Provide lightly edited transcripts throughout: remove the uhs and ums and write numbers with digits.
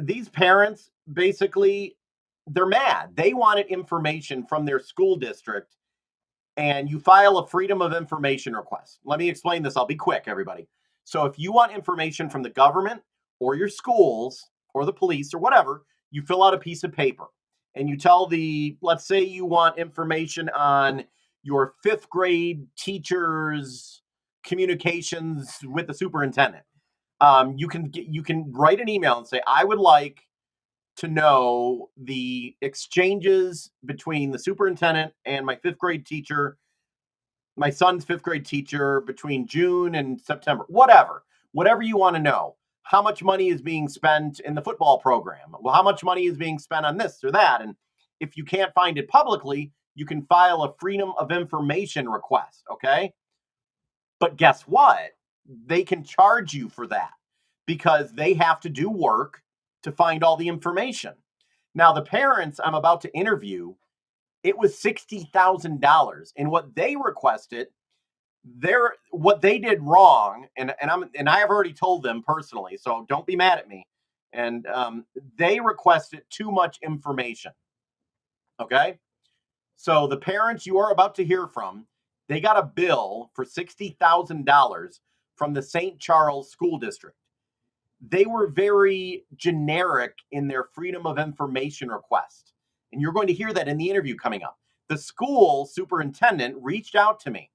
these parents basically, they're mad. They wanted information from their school district, and you file a Freedom of Information request. Let me explain this. I'll be quick, everybody. So if you want information from the government or your schools or the police or whatever, you fill out a piece of paper and you tell let's say you want information on your fifth grade teacher's communications with the superintendent. You can write an email and say, I would like to know the exchanges between the superintendent and my fifth grade teacher, my son's fifth grade teacher between June and September, whatever you want to know. How much money is being spent in the football program? Well, how much money is being spent on this or that? And if you can't find it publicly, you can file a Freedom of Information request. Okay. But guess what? They can charge you for that because they have to do work to find all the information. Now, the parents I'm about to interview, it was $60,000. And what they requested, what they did wrong, and I have already told them personally, so don't be mad at me. And they requested too much information. Okay? So the parents you are about to hear from, they got a bill for $60,000 from the St. Charles School District. They were very generic in their Freedom of Information request. And you're going to hear that in the interview coming up. The school superintendent reached out to me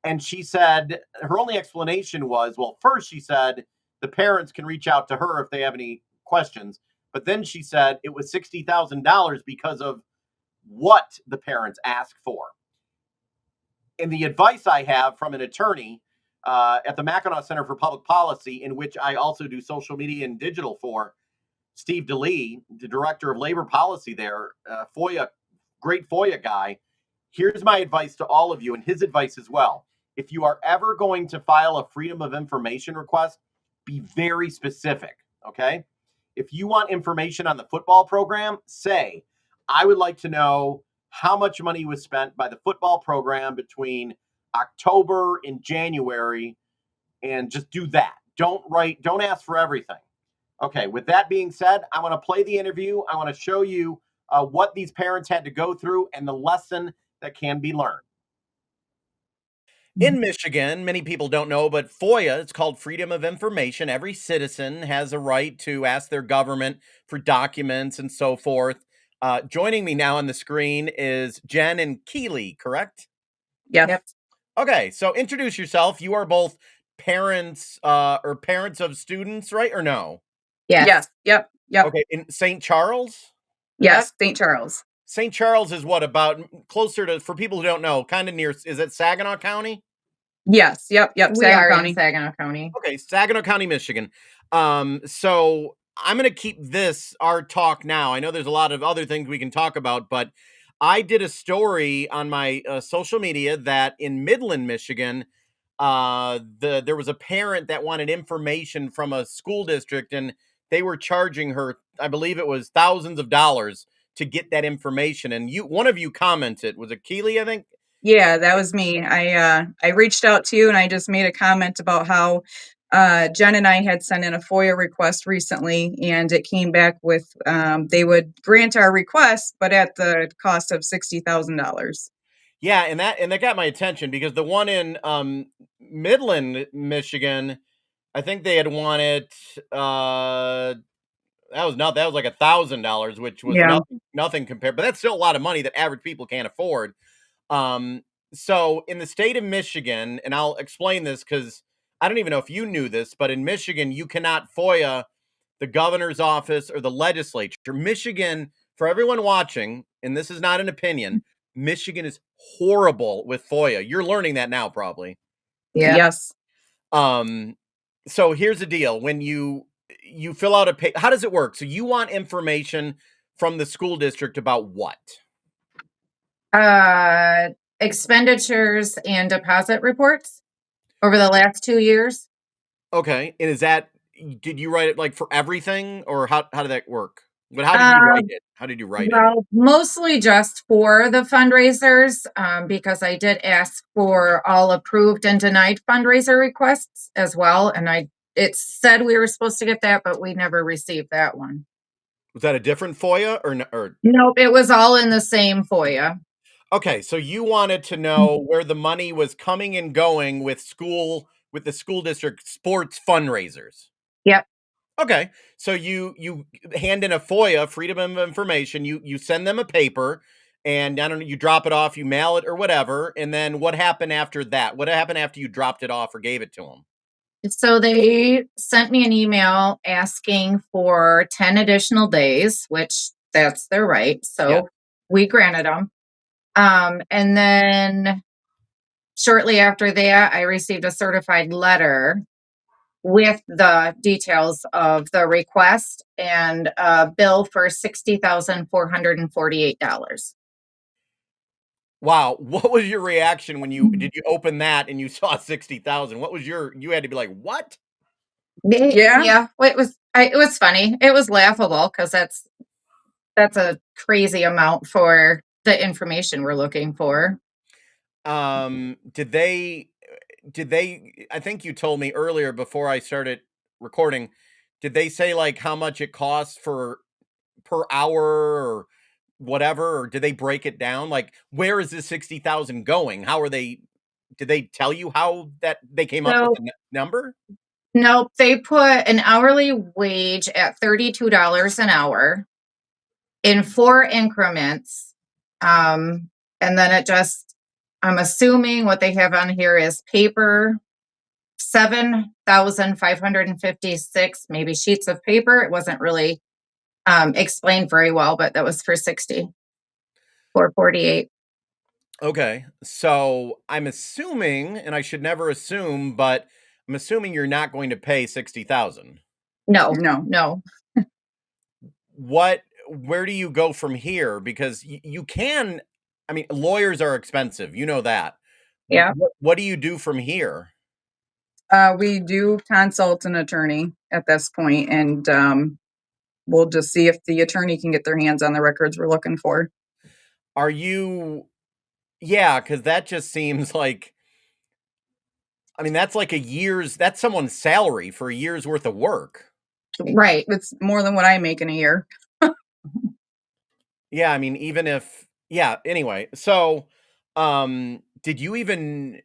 and she said, her only explanation was, well, first she said the parents can reach out to her if they have any questions. But then she said it was $60,000 because of what the parents asked for. And the advice I have from an attorney at the Mackinac Center for Public Policy, in which I also do social media and digital for, Steve DeLee, the director of labor policy there, FOIA, great FOIA guy. Here's my advice to all of you, and his advice as well. If you are ever going to file a Freedom of Information request, be very specific, okay? If you want information on the football program, say, I would like to know how much money was spent by the football program between October and January, and just do that. Don't ask for everything. Okay, with that being said, I want to play the interview. I want to show you what these parents had to go through and the lesson that can be learned. In Michigan, many people don't know, but FOIA, it's called Freedom of Information. Every citizen has a right to ask their government for documents and so forth. Joining me now on the screen is Jen and Keely, correct? Yep. Okay, so introduce yourself. You are both parents or parents of students, right? Or no? Yes. Yep. Okay, in St. Charles? Yes, St. Charles. St. Charles is what, about closer to, for people who don't know, kind of near, is it Saginaw County? Yes. Yep. We are in Saginaw County. Okay, Saginaw County, Michigan. So I'm going to keep this our talk now. I know there's a lot of other things we can talk about, but I did a story on my social media that in Midland, Michigan, there was a parent that wanted information from a school district, and they were charging her, I believe it was thousands of dollars to get that information. And one of you commented, was it Keely, I think? Yeah, that was me. I reached out to you and I just made a comment about how Jen and I had sent in a FOIA request recently, and it came back with they would grant our request, but at the cost of $60,000. Yeah, and that got my attention because the one in Midland, Michigan, I think they had wanted that was like $1,000, which was nothing compared, but that's still a lot of money that average people can't afford. So in the state of Michigan, and I'll explain this because I don't even know if you knew this, but in Michigan, you cannot FOIA the governor's office or the legislature. Michigan, for everyone watching, and this is not an opinion, Michigan is horrible with FOIA. You're learning that now, probably. Yeah. Yes. So here's the deal. When you fill out how does it work? So you want information from the school district about what? Expenditures and deposit reports over the last 2 years. Okay. And did you write it like for everything, or how did that work? But how did you write it? How did you write it? Mostly just for the fundraisers, because I did ask for all approved and denied fundraiser requests as well. And it said we were supposed to get that, but we never received that one. Was that a different FOIA or? Nope, it was all in the same FOIA. Okay, so you wanted to know where the money was coming and going with the school district sports fundraisers. Yep. Okay, so you hand in a FOIA, Freedom of Information. You send them a paper, and I don't know, you drop it off, you mail it or whatever, and then what happened after that? What happened after you dropped it off or gave it to them? So they sent me an email asking for 10 additional days, which that's their right. So Yeah. we granted them. And then shortly after that, I received a certified letter with the details of the request and a bill for $60,448. Wow, what was your reaction when you open that and you saw 60,000? What was you had to be like, "What?" Yeah. Yeah, well, it was funny. It was laughable because that's a crazy amount for the information we're looking for. Did they I think you told me earlier before I started recording, did they say like how much it costs for per hour or whatever, or did they break it down? Like, where is this 60,000 going? How are they did they tell you how that they came up with So, the number? nope, they put an hourly wage at $32 an hour in 4 increments. And then I'm assuming what they have on here is paper, 7,556 maybe sheets of paper. It wasn't really explained very well, but that was for 60 or 48. Okay. So, I'm assuming, and I should never assume, but I'm assuming you're not going to pay 60,000. No, No. no. Where do you go from here? Because you can, I mean, lawyers are expensive, you know that. Yeah. What do you do from here? We do consult an attorney at this point, and we'll just see if the attorney can get their hands on the records we're looking for. Are you Yeah, because that just seems like, I mean, that's someone's salary for a year's worth of work. Right. It's more than what I make in a year. Yeah, I mean, even if yeah, anyway. So, did you even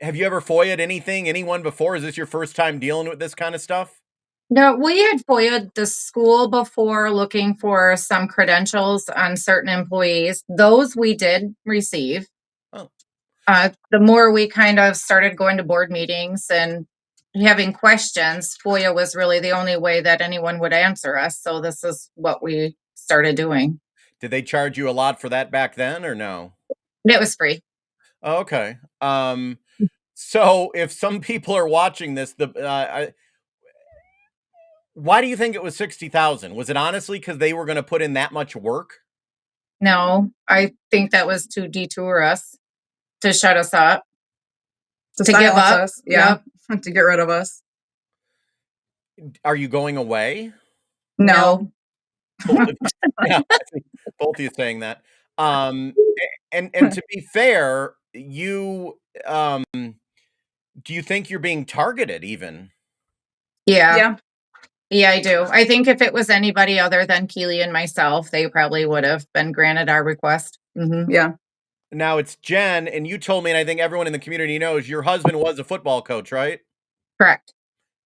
have you ever FOIA'd anyone before? Is this your first time dealing with this kind of stuff? No, we had FOIA'd the school before looking for some credentials on certain employees. Those we did receive. Oh. The more we kind of started going to board meetings and having questions, FOIA was really the only way that anyone would answer us. So this is what we started doing. Did they charge you a lot for that back then or no? It was free. Oh, okay. So if some people are watching this, why do you think it was 60,000? Was it honestly because they were gonna put in that much work? No, I think that was to detour us, to shut us up, To to give silence up. us. Yeah. Yep. To get rid of us. Are you going away? No. Both of you yeah, I think both of you saying that. And to be fair, do you think you're being targeted even? Yeah. Yeah. Yeah, I do. I think if it was anybody other than Keely and myself, they probably would have been granted our request. Yeah. Now it's Jen, and you told me, and I think everyone in the community knows, your husband was a football coach, right? Correct.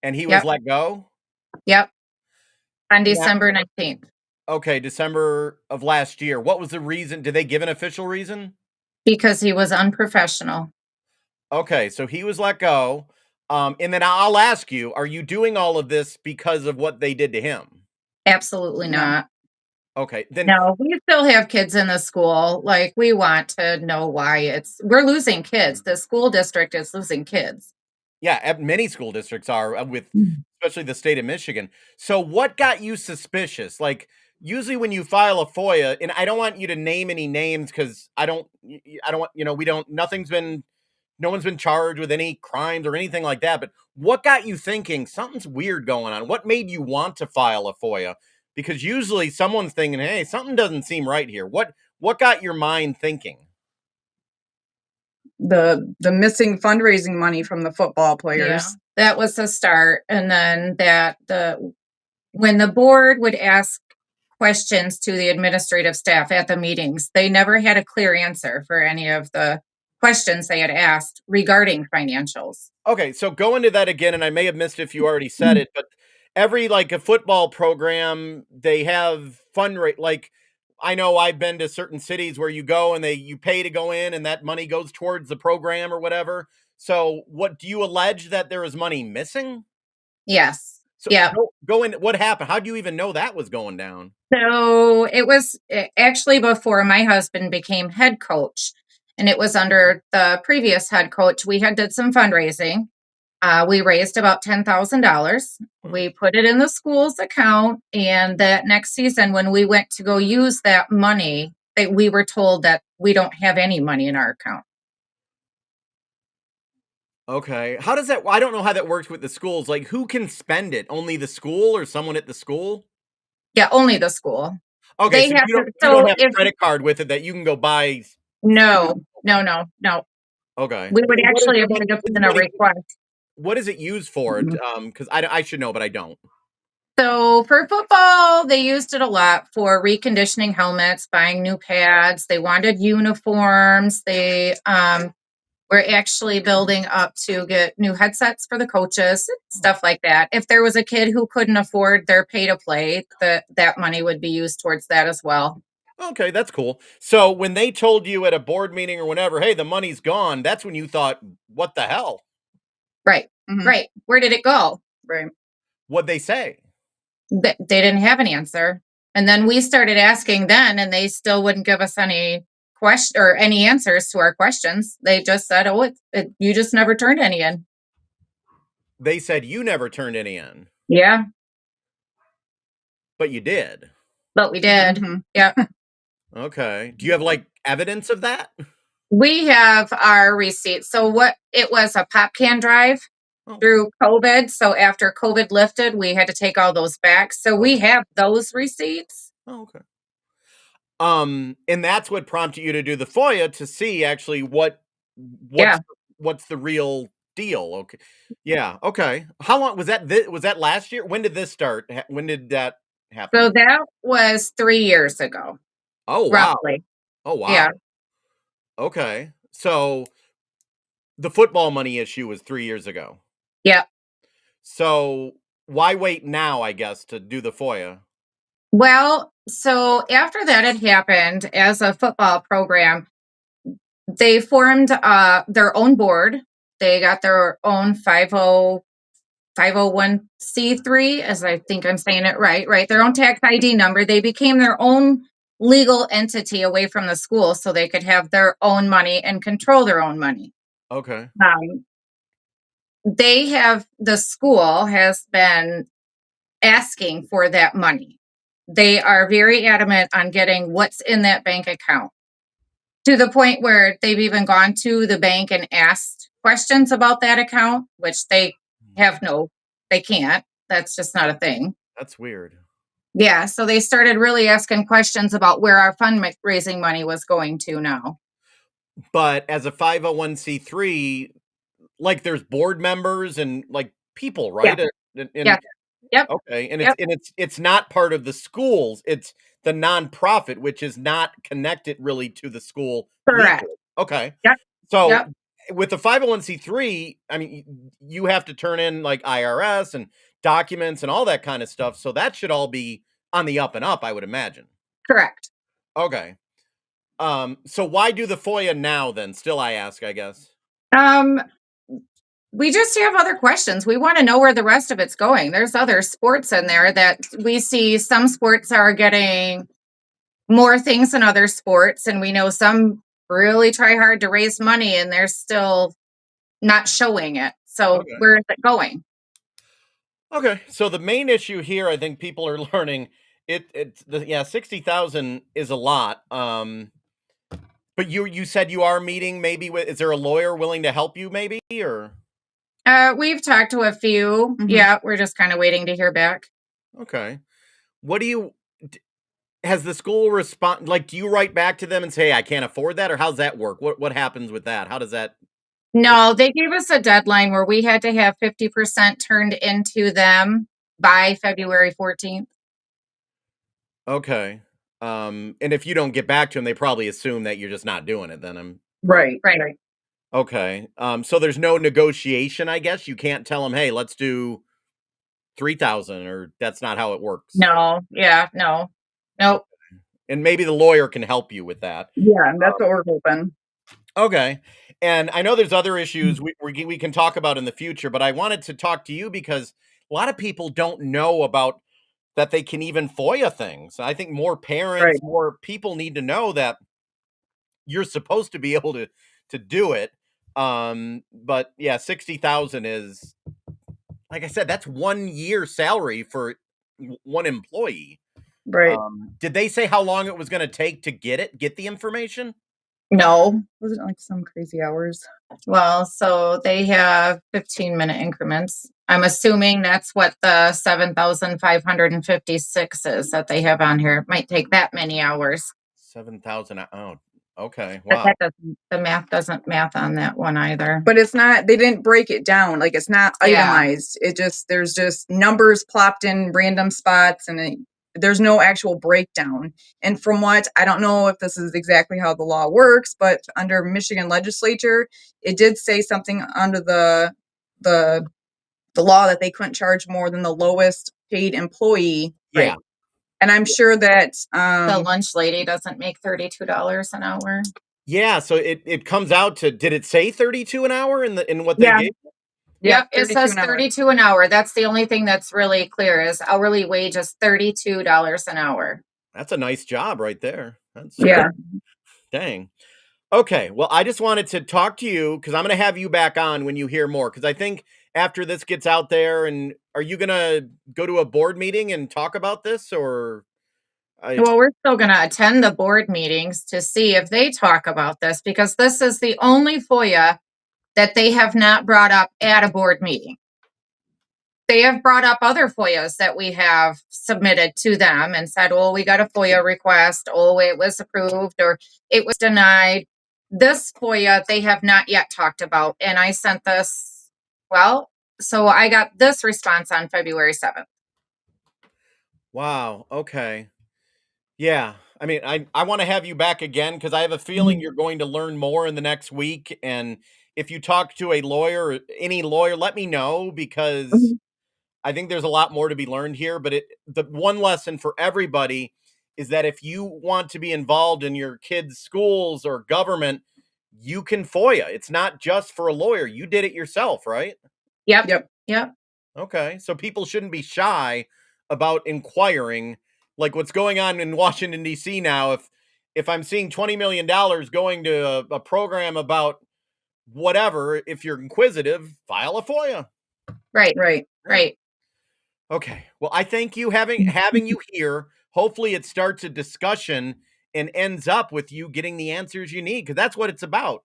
And he was Yep. let go? Yep. On Now December 19th, okay, December of last year. What was the reason? Did they give an official reason? because he was unprofessional. Okay, so he was let go. And then I'll ask you, are you doing all of this because of what they did to him? Absolutely No. not. Okay, then No, we still have kids in the school. Like, we want to know why we're losing kids. The school district is losing kids. yeah, many school districts are with Mm. especially the state of Michigan. So what got you suspicious? Like usually when you file a FOIA, and I don't want you to name any names because I don't want, we don't, no one's been charged with any crimes or anything like that. But what got you thinking something's weird going on? What made you want to file a FOIA? Because usually someone's thinking, hey, something doesn't seem right here. What got your mind thinking? The missing fundraising money from the football Yeah, players. that was the start. And then when the board would ask questions to the administrative staff at the meetings. They never had a clear answer for any of the questions they had asked regarding financials. Okay, so go into that again, and I may have missed if you already said it, but every like a football program, they have like I know I've been to certain cities where you go and you pay to go in and that money goes towards the program or whatever. So what do you allege that there is money missing? Yes. So Yeah. go in, what happened? How do you even know that was going down? So it was actually before my husband became head coach, and it was under the previous head coach. We had did some fundraising. We raised about $10,000. We put it in the school's account, and that next season, when we went to go use that money, we were told that we don't have any money in our account. Okay. How does that I don't know how that works with the schools. Like who can spend it? Only the school or someone at the school? Yeah, only the school. Okay, They so have you to. don't So have a if credit card with it that you can go buy. no, no, no, no, Okay. we would So actually have to put in a request. what is it used for? Because I should know, but I don't. So for football, they used it a lot for reconditioning helmets, buying new pads. They wanted uniforms. They were actually building up to get new headsets for the coaches, stuff like that. If there was a kid who couldn't afford their pay to play, that money would be used towards that as well. Okay, that's cool. So when they told you at a board meeting or whenever, hey, the money's gone, that's when you thought, what the hell? Right. Right. Where did it go? Right. What'd they say? They didn't have an answer. And then we started asking then, and they still wouldn't give us any question or any answers to our questions. They just said, "Oh, you just never turned any in." They said you never turned any in, Yeah, but you did. but we did. Yeah, Okay. Do you have like evidence of that? we have our receipts. So what it was a pop can drive Oh, through COVID. So after COVID lifted, we had to take all those back. So we have those receipts. oh, okay. And that's what prompted you to do the FOIA to see actually what's Yeah. what's the real deal. Okay. Yeah, okay. How long was that was that last year? When did this start? When did that happen? So that was 3 years ago, Oh, wow. roughly. Oh, wow. Yeah. Okay. So the football money issue was 3 years ago. Yeah. So why wait now, I guess, to do the FOIA? Well, so after that had happened, as a football program, they formed their own board. They got their own 501c3, as I think I'm saying it right? Their own tax ID number. They became their own legal entity away from the school so they could have their own money and control their own money. Okay. The school has been asking for that money. They are very adamant on getting what's in that bank account, to the point where they've even gone to the bank and asked questions about that account, which they can't. That's just not a thing. That's weird. Yeah. So they started really asking questions about where our fundraising money was going to now. But as a 501c3, like there's board members and like people, Yeah. right? And Yeah. Yep. okay, and Yep. it's not part of the schools. It's the nonprofit, which is not connected really to the school Correct. legally. Okay, Yep. so Yep. with the 501c3, I mean, you have to turn in like IRS and documents and all that kind of stuff. So that should all be on the up and up, I would imagine. Correct. Okay. So why do the FOIA now then? Still, I ask, I guess. Um, we just have other questions. We want to know where the rest of it's going. There's other sports in there that we see. Some sports are getting more things than other sports, and we know some really try hard to raise money and they're still not showing it. So Okay. where is it going? Okay. So the main issue here, I think people are learning yeah, 60,000 is a lot. But you said you are meeting maybe with, is there a lawyer willing to help you maybe or? We've talked to a few. Yeah, we're just kind of waiting to hear back. Okay. What do you has the school respond like do you write back to them and say, "Hey, I can't afford that," or how's that work? What happens with that? How does that No, they gave us a deadline where we had to have 50% turned into them by February 14th. Okay. And if you don't get back to them, they probably assume that you're just not doing it then. Right. Okay. So there's no negotiation, I guess. You can't tell them, "Hey, let's do 3,000," or that's not how it works. No, yeah, no. Okay. Nope. And maybe the lawyer can help you with that. Yeah, that's what we're hoping. Okay. And I know there's other issues we can talk about in the future, but I wanted to talk to you because a lot of people don't know about that they can even FOIA things. I think more parents, Right. more people need to know that you're supposed to be able to do it. But yeah, 60,000 is, like I said, that's 1 year salary for one employee. Right. Did they say how long it was going to take to get the information? No. Was it like some crazy hours? Well, so they have 15-minute increments. I'm assuming that's what the 7,556 is that they have on here. It might take that many hours. 7,000. Oh, okay. But Wow. that doesn't, the math doesn't math on that one either. But it's not, they didn't break it down. Like it's not Yeah. itemized. There's just numbers plopped in random spots there's no actual breakdown. And from what, I don't know if this is exactly how the law works, but under Michigan legislature, it did say something under the law that they couldn't charge more than the lowest paid employee. Yeah. And I'm sure that, The lunch lady doesn't make $32 an hour. Yeah, so it comes out to, did it say 32 an hour in what they Yeah. gave? Yeah, Yep, it 32 says an hour. 32 an hour. That's the only thing that's really clear is hourly wage is $32 an hour. That's a nice job right there. That's Yeah. dang. Okay, well, I just wanted to talk to you because I'm going to have you back on when you hear more. Because I think after this gets out there, and are you going to go to a board meeting and talk about this, or Well, we're still going to attend the board meetings to see if they talk about this because this is the only FOIA that they have not brought up at a board meeting. They have brought up other FOIAs that we have submitted to them and said, oh, we got a FOIA request. Oh, it was approved or it was denied. This FOIA, they have not yet talked about. And I sent this, so I got this response on February 7th. wow, okay, yeah. I mean, I want to have you back again because I have a feeling you're going to learn more in the next week. And if you talk to a lawyer, or any lawyer, let me know because I think there's a lot more to be learned here, but the one lesson for everybody is that if you want to be involved in your kids' schools or government, you can FOIA. It's not just for a lawyer. You did it yourself, right? Yep. Okay. So people shouldn't be shy about inquiring like what's going on in Washington D.C. now. If I'm seeing $20 million going to a program about whatever, if you're inquisitive, file a FOIA. Right. Yeah. Okay. Well, I thank you having you here. Hopefully it starts a discussion and ends up with you getting the answers you need because that's what it's about.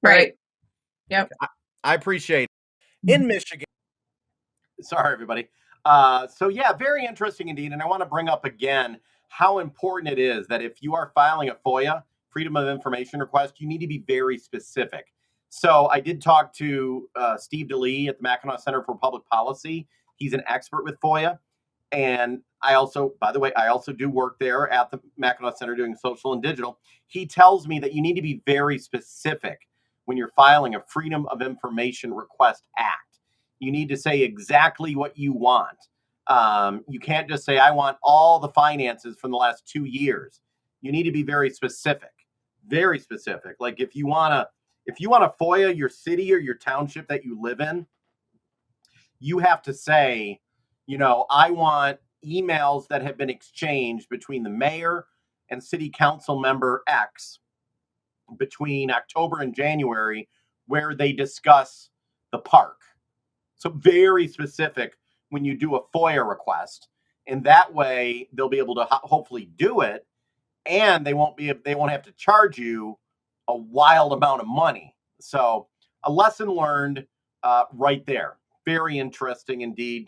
Right. Yep. I appreciate it. In Michigan. Sorry, everybody. So yeah, very interesting indeed. And I want to bring up again how important it is that if you are filing a FOIA, Freedom of Information request, you need to be very specific. So I did talk to Steve DeLee at the Mackinac Center for Public Policy. He's an expert with FOIA. And I also, by the way, I also do work there at the Mackinac Center doing social and digital. He tells me that you need to be very specific when you're filing a Freedom of Information Request Act. You need to say exactly what you want. You can't just say, I want all the finances from the last 2 years. You need to be very specific, very specific. Like if you want to FOIA your city or your township that you live in, you have to say, I want emails that have been exchanged between the mayor and city council member X between October and January where they discuss the park. So very specific when you do a FOIA request. And that way they'll be able to hopefully do it and they won't have to charge you a wild amount of money. So a lesson learned right there. Very interesting indeed.